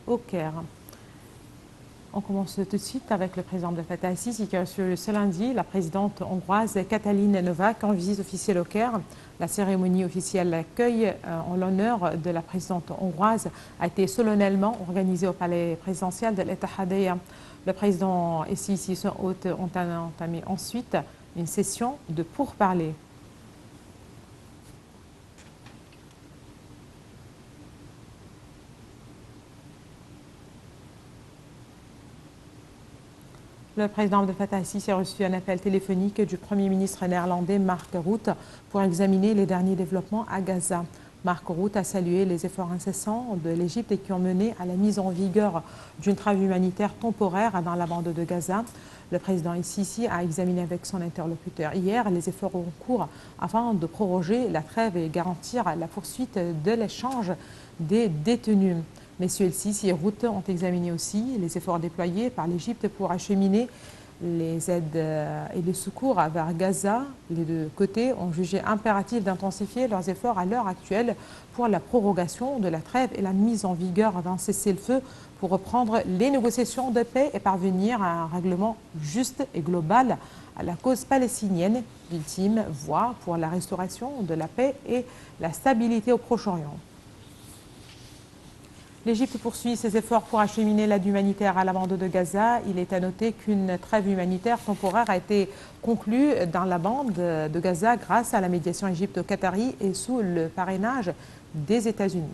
au Caire. On commence tout de suite avec le président de Fatah al-Sisi qui a reçu ce lundi la présidente hongroise Katalin Novák en visite officielle au Caire. La cérémonie officielle d'accueil en l'honneur de la présidente hongroise a été solennellement organisée au palais présidentiel de l'Etihadiyya. Le président et Sisi, son hôte, ont entamé ensuite une session de pourparlers. Le président de Fatah al-Sisi a reçu un appel téléphonique du Premier ministre néerlandais Mark Rutte pour examiner les derniers développements à Gaza. Mark Rutte a salué les efforts incessants de l'Égypte qui ont mené à la mise en vigueur d'une trêve humanitaire temporaire dans la bande de Gaza. Le président al-Sisi a examiné avec son interlocuteur hier les efforts en cours afin de proroger la trêve et garantir la poursuite de l'échange des détenus. Messieurs el-Sisi et Rutte ont examiné aussi les efforts déployés par l'Égypte pour acheminer les aides et les secours vers Gaza. Les deux côtés ont jugé impératif d'intensifier leurs efforts à l'heure actuelle pour la prorogation de la trêve et la mise en vigueur d'un cessez-le-feu pour reprendre les négociations de paix et parvenir à un règlement juste et global à la cause palestinienne, l'ultime voie pour la restauration de la paix et la stabilité au Proche-Orient. L'Égypte poursuit ses efforts pour acheminer l'aide humanitaire à la bande de Gaza. Il est à noter qu'une trêve humanitaire temporaire a été conclue dans la bande de Gaza grâce à la médiation égypto-qatari et sous le parrainage des États-Unis.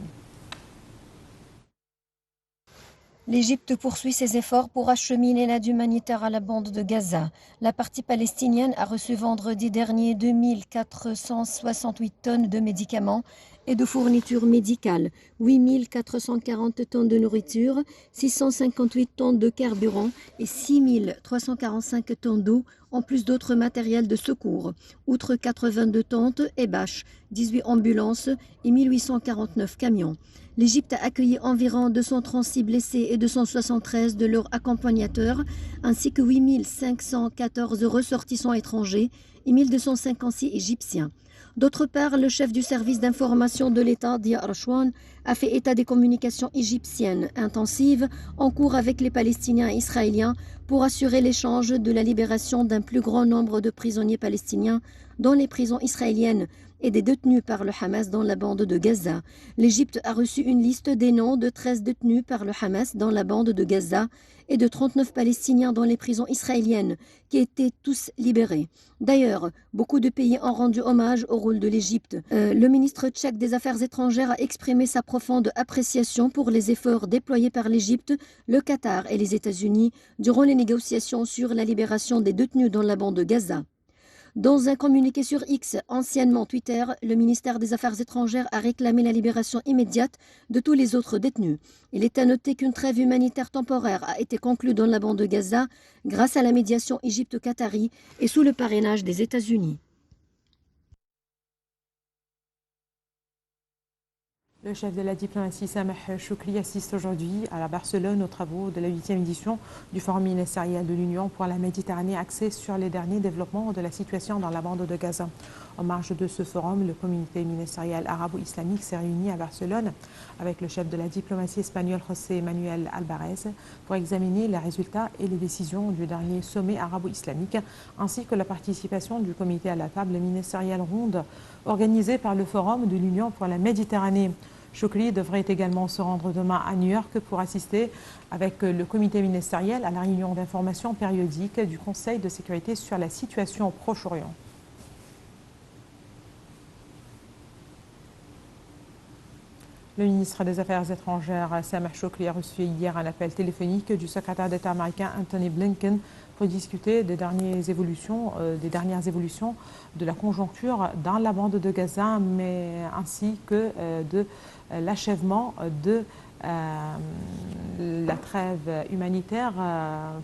L'Égypte poursuit ses efforts pour acheminer l'aide humanitaire à la bande de Gaza. La partie palestinienne a reçu vendredi dernier 2468 tonnes de médicaments et de fournitures médicales, 8440 tonnes de nourriture, 658 tonnes de carburant et 6345 tonnes d'eau, en plus d'autres matériels de secours. Outre 82 tentes et bâches, 18 ambulances et 1849 camions. L'Égypte a accueilli environ 236 blessés et 273 de leurs accompagnateurs, ainsi que 8514 ressortissants étrangers et 1256 égyptiens. D'autre part, le chef du service d'information de l'État, Dia Rachwan, a fait état des communications égyptiennes intensives en cours avec les Palestiniens et Israéliens pour assurer l'échange de la libération d'un plus grand nombre de prisonniers palestiniens dans les prisons israéliennes et des détenus par le Hamas dans la bande de Gaza. L'Égypte a reçu une liste des noms de 13 détenus par le Hamas dans la bande de Gaza et de 39 Palestiniens dans les prisons israéliennes qui étaient tous libérés. D'ailleurs, beaucoup de pays ont rendu hommage au rôle de l'Égypte. Le ministre tchèque des Affaires étrangères a exprimé sa profonde appréciation pour les efforts déployés par l'Égypte, le Qatar et les États-Unis durant les négociations sur la libération des détenus dans la bande de Gaza. Dans un communiqué sur X, anciennement Twitter, le ministère des Affaires étrangères a réclamé la libération immédiate de tous les autres détenus. Il est à noter qu'une trêve humanitaire temporaire a été conclue dans la bande de Gaza grâce à la médiation égypto-qatari et sous le parrainage des États-Unis. Le chef de la diplomatie Sameh Choukri assiste aujourd'hui à Barcelone aux travaux de la 8e édition du Forum ministériel de l'Union pour la Méditerranée axé sur les derniers développements de la situation dans la bande de Gaza. En marge de ce forum, le comité ministériel arabo-islamique s'est réuni à Barcelone avec le chef de la diplomatie espagnole José Manuel Alvarez pour examiner les résultats et les décisions du dernier sommet arabo-islamique ainsi que la participation du comité à la table ministérielle ronde organisée par le Forum de l'Union pour la Méditerranée. Choukri devrait également se rendre demain à New York pour assister avec le comité ministériel à la réunion d'information périodique du Conseil de sécurité sur la situation au Proche-Orient. Le ministre des Affaires étrangères, Sameh Choukri, a reçu hier un appel téléphonique du secrétaire d'État américain Anthony Blinken pour discuter des dernières évolutions de la conjoncture dans la bande de Gaza, mais ainsi que de l'achèvement de la trêve humanitaire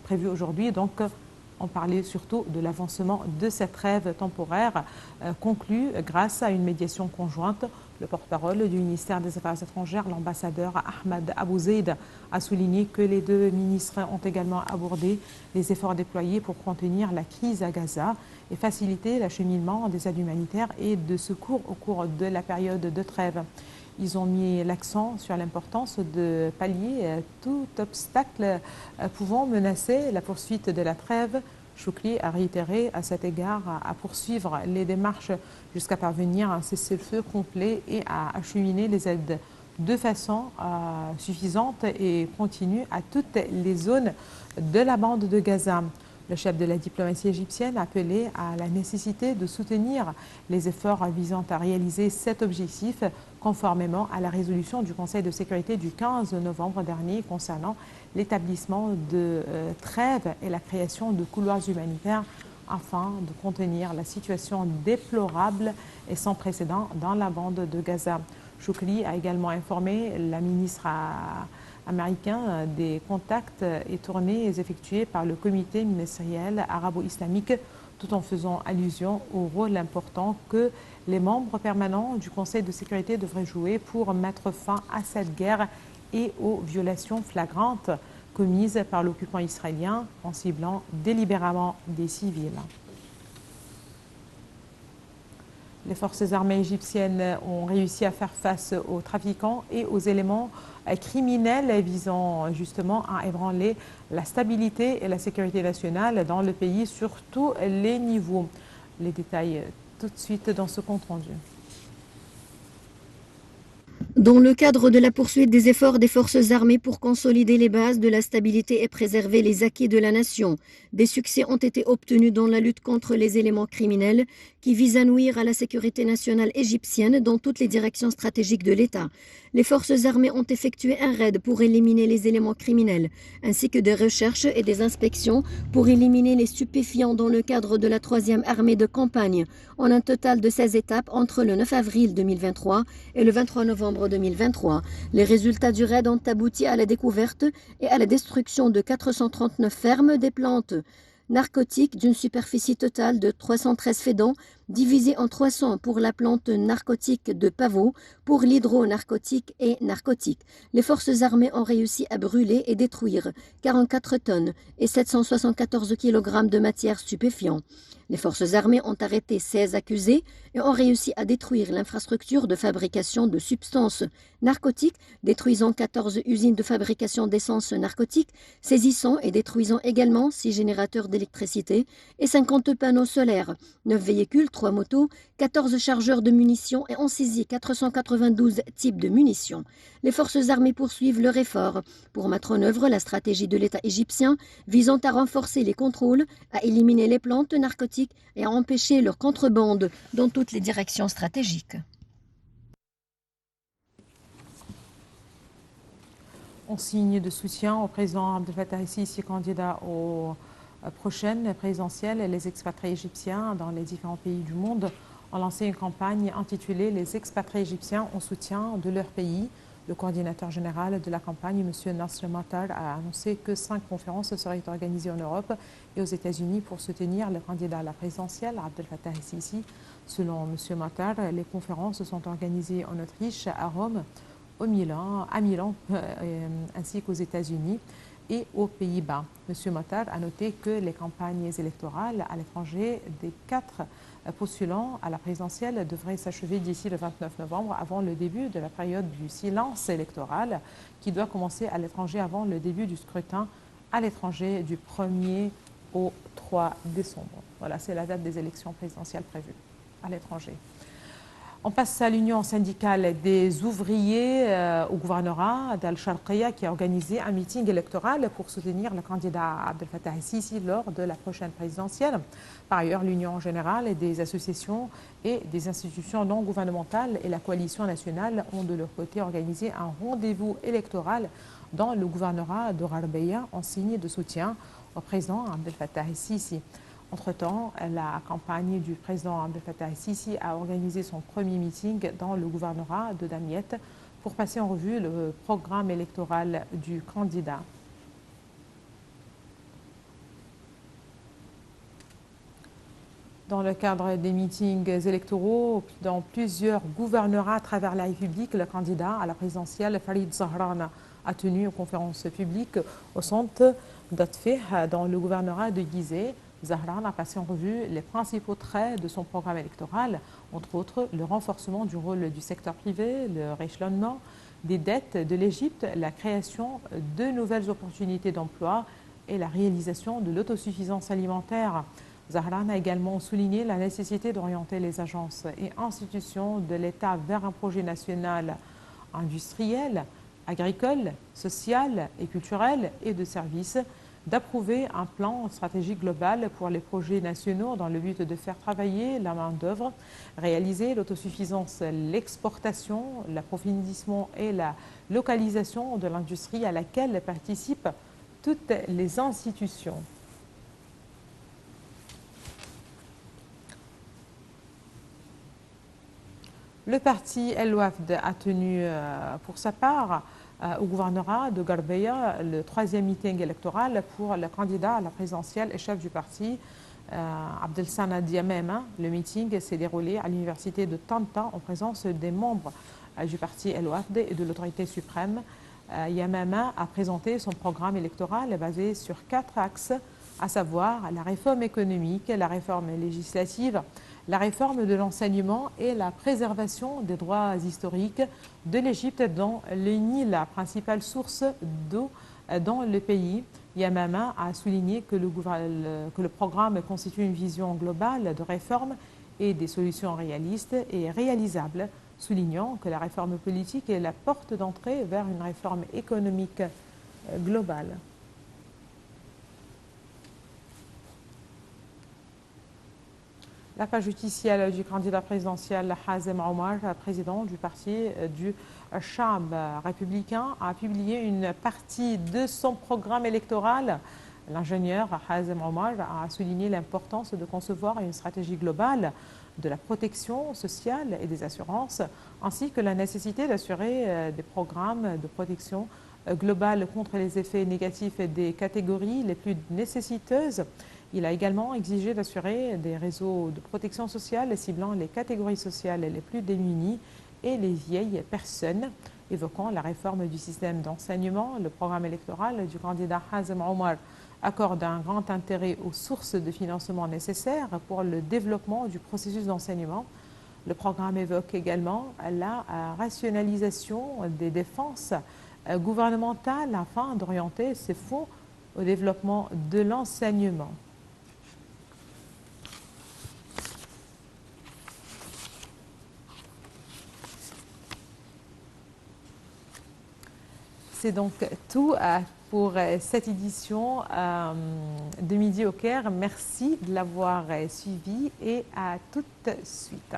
prévue aujourd'hui. Donc, on parlait surtout de l'avancement de cette trêve temporaire conclue grâce à une médiation conjointe. Le porte-parole du ministère des Affaires étrangères, l'ambassadeur Ahmed Abou Zeid, a souligné que les deux ministres ont également abordé les efforts déployés pour contenir la crise à Gaza et faciliter l'acheminement des aides humanitaires et de secours au cours de la période de trêve. Ils ont mis l'accent sur l'importance de pallier tout obstacle pouvant menacer la poursuite de la trêve. Choukri a réitéré à cet égard à poursuivre les démarches jusqu'à parvenir à un cessez-le-feu complet et à acheminer les aides de façon suffisante et continue à toutes les zones de la bande de Gaza. Le chef de la diplomatie égyptienne a appelé à la nécessité de soutenir les efforts visant à réaliser cet objectif conformément à la résolution du Conseil de sécurité du 15 novembre dernier concernant l'établissement de trêves et la création de couloirs humanitaires afin de contenir la situation déplorable et sans précédent dans la bande de Gaza. Choukri a également informé la ministre américain des contacts et tournées effectués par le comité ministériel arabo-islamique, tout en faisant allusion au rôle important que les membres permanents du Conseil de sécurité devraient jouer pour mettre fin à cette guerre et aux violations flagrantes commises par l'occupant israélien en ciblant délibérément des civils. Les forces armées égyptiennes ont réussi à faire face aux trafiquants et aux éléments criminels visant justement à ébranler la stabilité et la sécurité nationale dans le pays sur tous les niveaux. Les détails tout de suite dans ce compte rendu. Dans le cadre de la poursuite des efforts des forces armées pour consolider les bases de la stabilité et préserver les acquis de la nation, des succès ont été obtenus dans la lutte contre les éléments criminels qui visent à nuire à la sécurité nationale égyptienne dans toutes les directions stratégiques de l'État. Les forces armées ont effectué un raid pour éliminer les éléments criminels, ainsi que des recherches et des inspections pour éliminer les stupéfiants dans le cadre de la 3e armée de campagne, en un total de 16 étapes entre le 9 avril 2023 et le 23 novembre 2023. Les résultats du raid ont abouti à la découverte et à la destruction de 439 fermes des plantes narcotiques d'une superficie totale de 313 fédans, divisés en 300 pour la plante narcotique de pavot, pour l'hydronarcotique et narcotique. Les forces armées ont réussi à brûler et détruire 44 tonnes et 774 kg de matières stupéfiantes. Les forces armées ont arrêté 16 accusés et ont réussi à détruire l'infrastructure de fabrication de substances narcotiques, détruisant 14 usines de fabrication d'essence narcotique, saisissant et détruisant également 6 générateurs d'électricité et 50 panneaux solaires, 9 véhicules, 3 motos, 14 chargeurs de munitions et ont saisi 492 types de munitions. Les forces armées poursuivent leur effort pour mettre en œuvre la stratégie de l'État égyptien visant à renforcer les contrôles, à éliminer les plantes narcotiques et à empêcher leur contrebande dans toutes les directions stratégiques. En signe de soutien au président Abdel Fattah el-Sisi, candidat aux prochaines présidentielles, les expatriés égyptiens dans les différents pays du monde ont lancé une campagne intitulée « Les expatriés égyptiens en soutien de leur pays ». Le coordinateur général de la campagne, M. Nasr Matar, a annoncé que 5 conférences seraient organisées en Europe et aux États-Unis pour soutenir le candidat à la présidentielle, Abdel Fattah el-Sisi. Selon M. Matar, les conférences sont organisées en Autriche, à Rome, à Milan, ainsi qu'aux États-Unis et aux Pays-Bas. M. Matar a noté que les campagnes électorales à l'étranger des 4 postulants à la présidentielle devraient s'achever d'ici le 29 novembre, avant le début de la période du silence électoral qui doit commencer à l'étranger avant le début du scrutin à l'étranger du 1er au 3 décembre. Voilà, c'est la date des élections présidentielles prévues à l'étranger. On passe à l'Union syndicale des ouvriers au gouvernorat d'Al-Sharqiya qui a organisé un meeting électoral pour soutenir le candidat Abdel Fattah el-Sisi lors de la prochaine présidentielle. Par ailleurs, l'Union générale des associations et des institutions non gouvernementales et la coalition nationale ont de leur côté organisé un rendez-vous électoral dans le gouvernorat de Gharbaya en signe de soutien au président Abdel Fattah el-Sisi. Entre-temps, la campagne du président Abdel Fattah el-Sisi a organisé son premier meeting dans le gouvernorat de Damiet pour passer en revue le programme électoral du candidat. Dans le cadre des meetings électoraux dans plusieurs gouvernorats à travers la République, le candidat à la présidentielle, Farid Zahran, a tenu une conférence publique au centre d'Atfih dans le gouvernorat de Gizeh Zahran a passé en revue les principaux traits de son programme électoral, entre autres le renforcement du rôle du secteur privé, le rééchelonnement des dettes de l'Égypte, la création de nouvelles opportunités d'emploi et la réalisation de l'autosuffisance alimentaire. Zahran a également souligné la nécessité d'orienter les agences et institutions de l'État vers un projet national industriel, agricole, social et culturel et de services, d'approuver un plan stratégique global pour les projets nationaux dans le but de faire travailler la main-d'œuvre, réaliser l'autosuffisance, l'exportation, l'approfondissement et la localisation de l'industrie à laquelle participent toutes les institutions. Le parti El Wafd a tenu pour sa part au gouvernorat de Garbeya le 3e meeting électoral pour le candidat à la présidentielle et chef du parti, Abdelsanad Yamama. Le meeting s'est déroulé à l'université de Tanta en présence des membres du parti El Wafd et de l'autorité suprême. Yamama a présenté son programme électoral basé sur 4 axes, à savoir la réforme économique, la réforme législative, la réforme de l'enseignement et la préservation des droits historiques de l'Égypte dont le Nil, la principale source d'eau dans le pays. Yamama a souligné que le programme constitue une vision globale de réforme et des solutions réalistes et réalisables, soulignant que la réforme politique est la porte d'entrée vers une réforme économique globale. La page officielle du candidat présidentiel Hazem Omar, président du parti du Chab républicain, a publié une partie de son programme électoral. L'ingénieur Hazem Omar a souligné l'importance de concevoir une stratégie globale de la protection sociale et des assurances, ainsi que la nécessité d'assurer des programmes de protection globale contre les effets négatifs des catégories les plus nécessiteuses. Il a également exigé d'assurer des réseaux de protection sociale ciblant les catégories sociales les plus démunies et les vieilles personnes. Évoquant la réforme du système d'enseignement, le programme électoral du candidat Hazem Omar accorde un grand intérêt aux sources de financement nécessaires pour le développement du processus d'enseignement. Le programme évoque également la rationalisation des dépenses gouvernementales afin d'orienter ces fonds au développement de l'enseignement. C'est donc tout pour cette édition de Midi au Caire. Merci de l'avoir suivi et à toute suite.